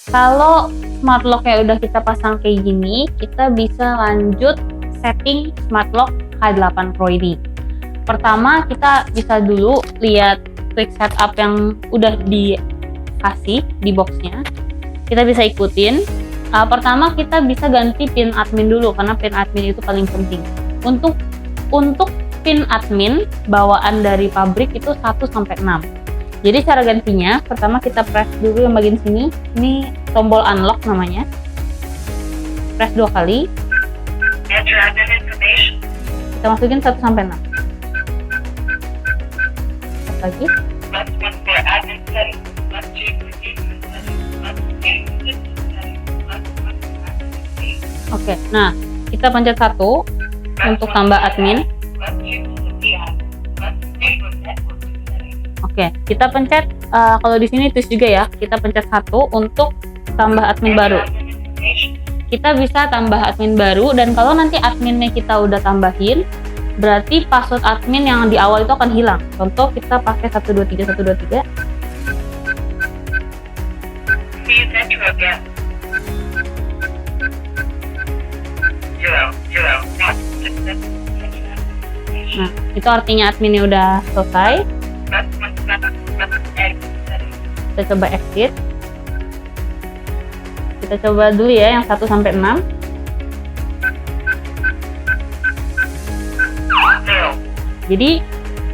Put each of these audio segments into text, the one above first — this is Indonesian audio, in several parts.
Kalau smart lock-nya udah kita pasang kayak gini, kita bisa lanjut setting smart lock K8 Pro ini. Pertama, kita bisa dulu lihat quick setup yang udah dikasih di boxnya. Kita bisa ikutin. Pertama, kita bisa ganti pin admin dulu, karena pin admin itu paling penting. Untuk pin admin bawaan dari pabrik itu 1-6. Jadi cara gantinya, pertama kita press dulu yang bagian sini. Ini tombol unlock namanya. Press 2 kali. Kita masukin 1-6. Lagi. Oke, nah kita pencet 1 untuk tambah admin. Oke, kita pencet kalau di sini tulis juga ya, kita pencet 1 untuk tambah admin baru. Kita bisa tambah admin baru, dan kalau nanti adminnya kita udah tambahin, berarti password admin yang di awal itu akan hilang. Contoh kita pakai 123. Nah, itu artinya adminnya udah selesai. Kita coba exit. Kita coba dulu ya yang 1-6. Jadi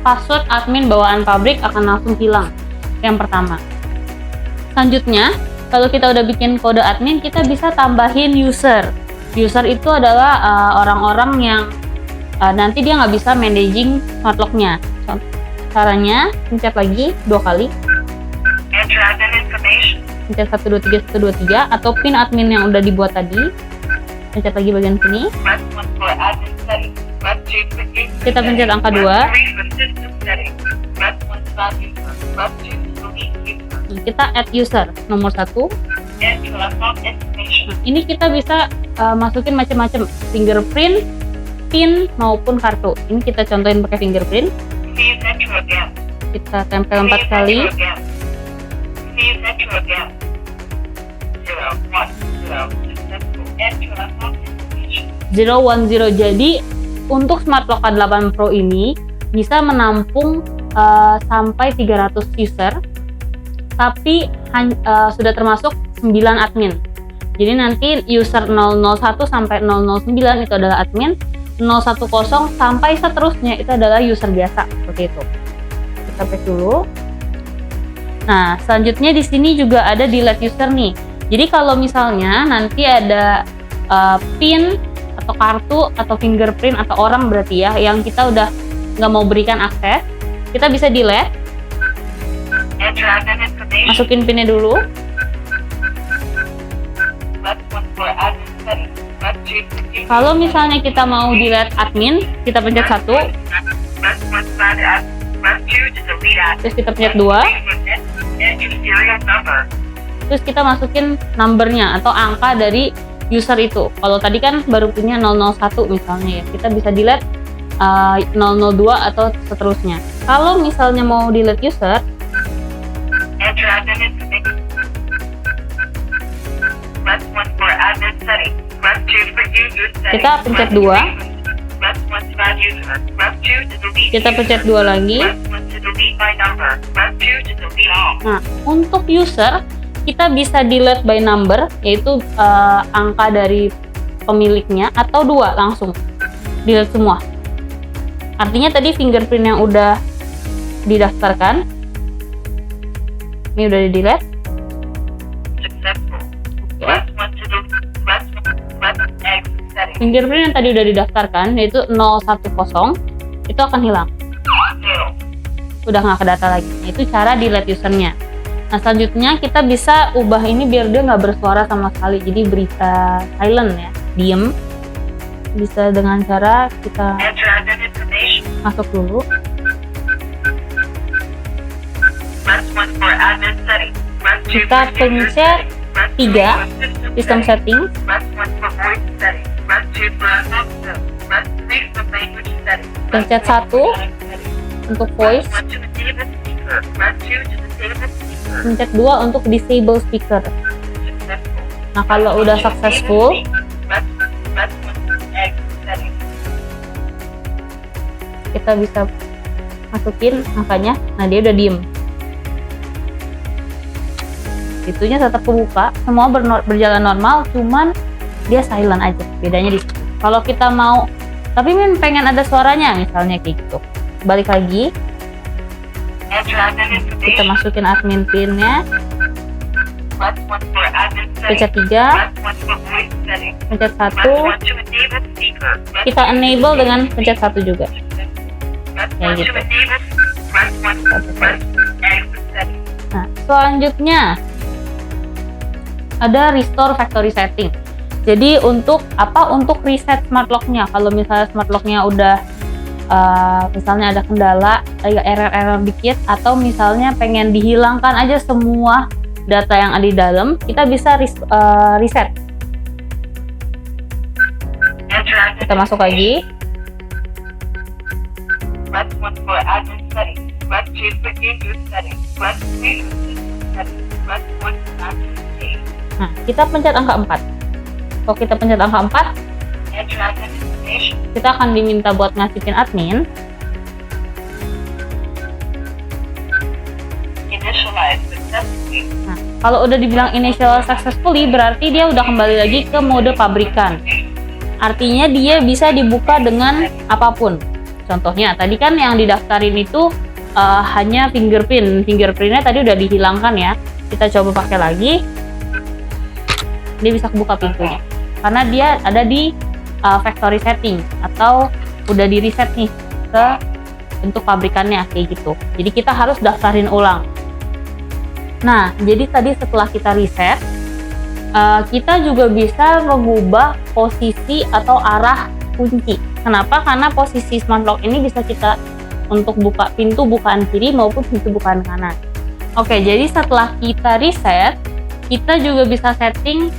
password admin bawaan pabrik akan langsung hilang. Yang pertama. Selanjutnya, kalau kita udah bikin kode admin, kita bisa tambahin user. User itu adalah orang-orang yang nanti dia nggak bisa managing smart lock-nya. Caranya, pencet lagi 2 kali. Pencet 123 atau pin admin yang udah dibuat tadi. Pencet lagi bagian sini. Kita pencet angka 2. Kita add user nomor 1. Nah, ini kita bisa masukin macam-macam, fingerprint, pin maupun kartu. Ini kita contohin pakai fingerprint. Kita tempel 4 kali. Zero one zero. Jadi untuk smart lock K8 Pro ini bisa menampung sampai 300 user, tapi sudah termasuk 9 admin. Jadi nanti user 001 sampai 009 itu adalah admin, 010 sampai seterusnya itu adalah user biasa, seperti itu. Kita back dulu. Nah, selanjutnya di sini juga ada delete user nih. Jadi kalau misalnya nanti ada pin atau kartu atau fingerprint atau orang berarti ya yang kita udah nggak mau berikan akses, kita bisa delete. Masukin pinnya dulu. Kalau misalnya kita mau delete admin, kita pencet 1. Terus kita pencet 2. Terus kita masukin numbernya atau angka dari user itu. Kalau tadi kan baru punya 001 misalnya ya, kita bisa delete 002 atau seterusnya. Kalau misalnya mau delete user, kita pencet 2. Kita pencet 2 lagi. Nah, untuk user kita bisa delete by number, yaitu angka dari pemiliknya, atau 2 langsung delete semua. Artinya tadi fingerprint yang udah didaftarkan ini udah di delete. Fingerprint yang tadi udah didaftarkan yaitu 010 itu akan hilang, udah nggak ke data lagi. Itu cara delete usernya. Nah, selanjutnya kita bisa ubah ini biar dia nggak bersuara sama sekali, jadi berita silent ya, diem. Bisa dengan cara kita masuk dulu. Kita pencet 3, sistem setting. Pencet 1 untuk voice. Pencet 2 untuk disable speaker. Nah, kalau udah successful, kita bisa masukin angkanya. Nah, dia udah diem. Pintunya tetap kebuka, semua berjalan normal, cuman dia silent aja. Bedanya di situ. Kalau kita mau, tapi pengen ada suaranya, misalnya kayak gitu. Balik lagi, kita masukin admin pin-nya. Pencet 3, pencet 1, kita enable dengan pencet 1 juga. Kayak gitu. Nah, selanjutnya ada restore factory setting. Jadi untuk apa? Untuk reset smart lock-nya. Kalau misalnya smart lock-nya udah misalnya ada kendala, error dikit, atau misalnya pengen dihilangkan aja semua data yang ada di dalam, kita bisa reset. Kita masuk lagi. Nah, kita pencet angka 4. Kalau kita pencet angka 4, kita akan diminta buat ngasihin admin. Nah, kalau udah dibilang initial successfully, berarti dia udah kembali lagi ke mode pabrikan. Artinya dia bisa dibuka dengan apapun. Contohnya tadi kan yang didaftarin itu hanya fingerprintnya tadi udah dihilangkan ya. Kita coba pakai lagi, dia bisa kebuka pintunya karena dia ada di factory setting atau udah di reset nih ke bentuk pabrikannya kayak gitu. Jadi kita harus daftarin ulang. Nah, jadi tadi setelah kita reset, kita juga bisa mengubah posisi atau arah kunci. Kenapa? Karena posisi smart lock ini bisa kita untuk buka pintu bukaan kiri maupun pintu bukaan kanan. Oke, jadi setelah kita reset, kita juga bisa setting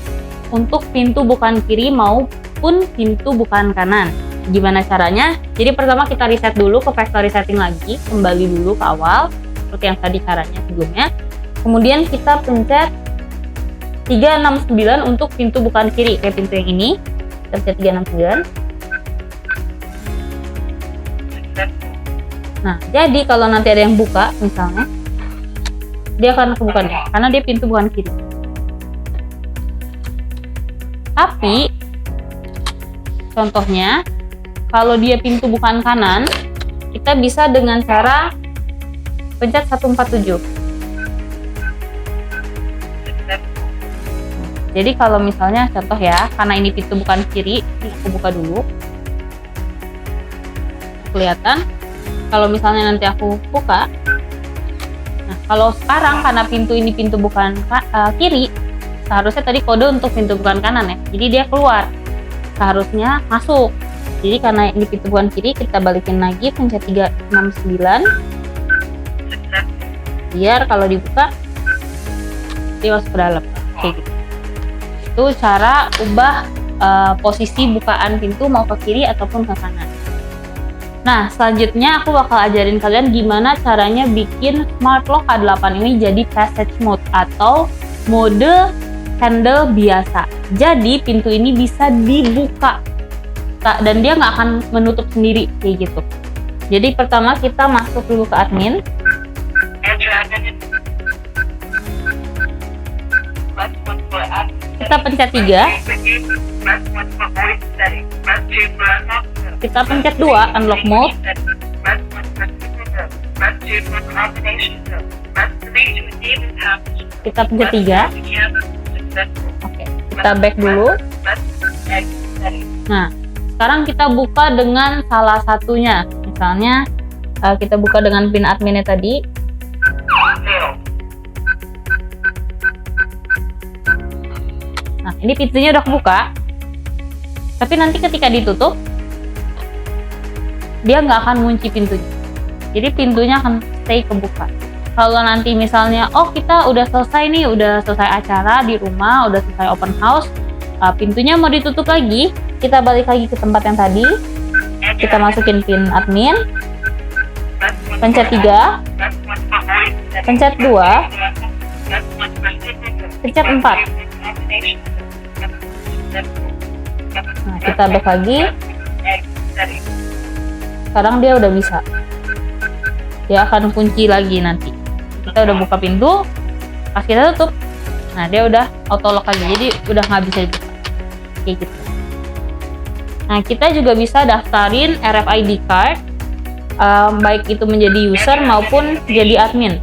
untuk pintu bukaan kiri maupun pintu bukaan kanan. Gimana caranya? Jadi pertama kita reset dulu ke factory setting lagi, kembali dulu ke awal seperti yang tadi caranya sebelumnya. Kemudian kita pencet 369 untuk pintu bukaan kiri, kayak pintu yang ini. Kita pencet 369. Nah, jadi kalau nanti ada yang buka misalnya, dia akan kebuka nih, karena dia pintu bukan kiri. Tapi contohnya kalau dia pintu bukan kanan, kita bisa dengan cara pencet 147. Jadi kalau misalnya contoh ya, karena ini pintu bukan kiri, ini aku buka dulu. Kelihatan. Kalau misalnya nanti aku buka, nah kalau sekarang karena pintu ini pintu bukan kiri, seharusnya tadi kode untuk pintu bukan kanan ya, jadi dia keluar, seharusnya masuk. Jadi karena ini pintu bukan kiri, kita balikin lagi pencet 369 biar kalau dibuka dia masuk ke dalam kayak gitu. Itu cara ubah posisi bukaan pintu mau ke kiri ataupun ke kanan. Nah, selanjutnya aku bakal ajarin kalian gimana caranya bikin smart lock K8 ini jadi passage mode atau mode handle biasa. Jadi pintu ini bisa dibuka dan dia nggak akan menutup sendiri kayak gitu. Jadi pertama kita masuk dulu ke admin. Kita pencet 3. Kita pencet 2 unlock mode. Kita pencet 3. Oke, kita back dulu. Nah, sekarang kita buka dengan salah satunya. Misalnya kita buka dengan pin adminnya tadi. Nah, ini pintunya udah kebuka. Tapi nanti ketika ditutup, dia nggak akan ngunci pintunya. Jadi pintunya akan stay kebuka. Kalau nanti misalnya, oh kita udah selesai nih, udah selesai acara di rumah, udah selesai open house, pintunya mau ditutup lagi, kita balik lagi ke tempat yang tadi, kita masukin pin admin, pencet 3, pencet 2, pencet 4. Nah, kita back lagi. Sekarang dia udah bisa. Dia akan kunci lagi nanti. Kita udah buka pintu, pas kita tutup, nah dia udah auto lock lagi, jadi udah nggak bisa dibuka. Kayak gitu. Nah, kita juga bisa daftarin RFID card, baik itu menjadi user maupun jadi admin.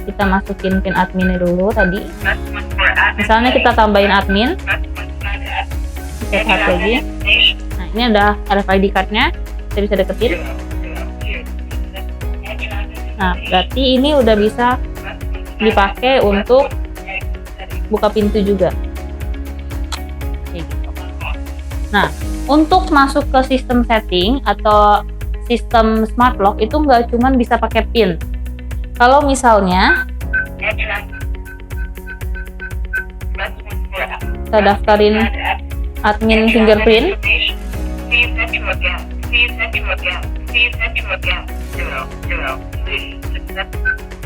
Kita masukin pin adminnya dulu tadi. Misalnya kita tambahin admin, kita lihat lagi. Nah, ini ada RFID cardnya, kita bisa deketin. Nah, berarti ini udah bisa dipakai untuk buka pintu juga. Nah, untuk masuk ke sistem setting atau sistem smart lock itu nggak cuma bisa pakai pin. Kalau misalnya kita daftarin admin fingerprint,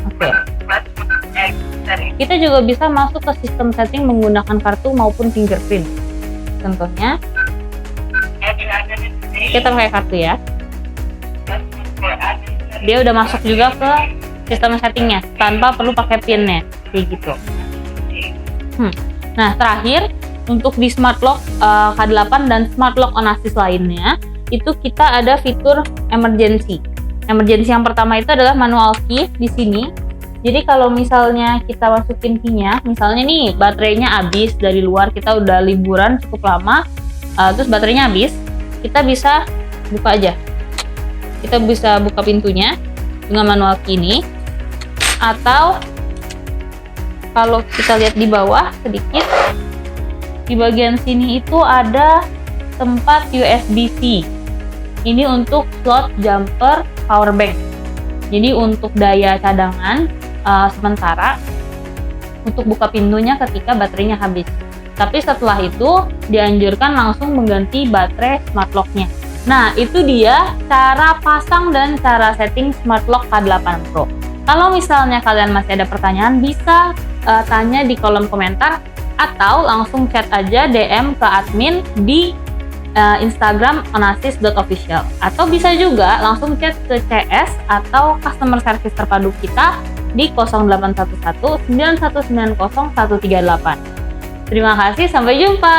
oke. Kita juga bisa masuk ke sistem setting menggunakan kartu maupun fingerprint. Contohnya, kita pakai kartu ya. Dia udah masuk juga ke sistem settingnya tanpa perlu pakai pinnya, kayak gitu. Nah, terakhir untuk di smart lock K8 dan smart lock Onassis lainnya, itu kita ada fitur emergency. Emergency yang pertama itu adalah manual key di sini. Jadi kalau misalnya kita masukin key-nya, misalnya nih baterainya habis dari luar, kita udah liburan cukup lama, terus baterainya habis, kita bisa buka aja. Kita bisa buka pintunya dengan manual key ini. Atau kalau kita lihat di bawah sedikit, di bagian sini itu ada tempat USB-C. Ini untuk slot jumper power bank. Jadi untuk daya cadangan sementara untuk buka pintunya ketika baterainya habis. Tapi setelah itu dianjurkan langsung mengganti baterai smart lock-nya. Nah, itu dia cara pasang dan cara setting smart lock K8 Pro. Kalau misalnya kalian masih ada pertanyaan, bisa tanya di kolom komentar atau langsung chat aja DM ke admin di Instagram onassis.official, atau bisa juga langsung chat ke CS atau customer service terpadu kita di 0811 9190 138. Terima kasih, sampai jumpa.